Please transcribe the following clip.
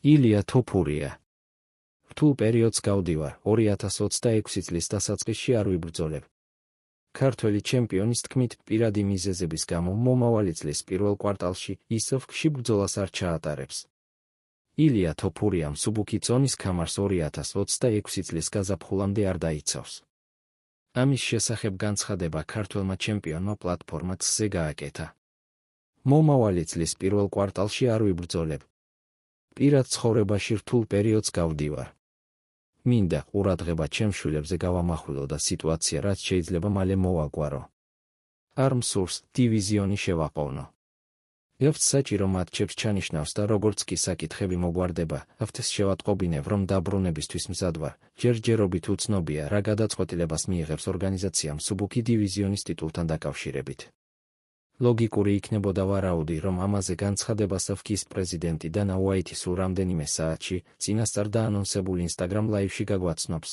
ილია თოფურია. რთულ პერიოდს გავდივარ, 2026 წლის დასაწყისში არ ვიბრძოლებ. ქართველი ჩემპიონის თქმით, პირადი მიზეზების გამო მომავალი წლის პირველ კვარტალში ისოვკში ბრძოლას არ ჩაატარებს. ილია თოფურიამ მსუბუქი წონის ქამარს 2026 წლის გაზაფხულამდე არ დაიცავს. ამის შესახებ განცხადება ქართველმა ჩემპიონმა პლატფორმა X-ზე გააკეთა. მომავალი წლის პირველ კვარტალში არ ვიბრძოლებ. პირად ცხოვრებაში რთულ პერიოდს გავდივარ. მინდა ყურადღება ჩემ შვილებზე გავამახვილო და სიტუაცია რაც შეიძლება მალე მოვაგვარო. არ მსურს დივიზიონი შევაყოვნო. ევთ საჭირო მატჩებს ჩანიშნავს და როგორც კი საკითხები მოგვარდება, ევთს შევატყობინებ, რომ დაბრუნებისთვის მზად ვარ. ჯერჯერობით უცნობია, რა გადაწყვეტილებას მიიღებს ორგანიზაცია მსუბუქი დივიზიონის ტიტულთან დაკავშირებით. ლოგიკური იქნებოდა ვარაუდი, რომ ამაზე განცხადებას ევკის პრეზიდენტი დანა უაიტი სულ რამდენიმე საათში წინასწარ დაანონსებულ ინსტაგრამ ლაივში გაგვაცნობს.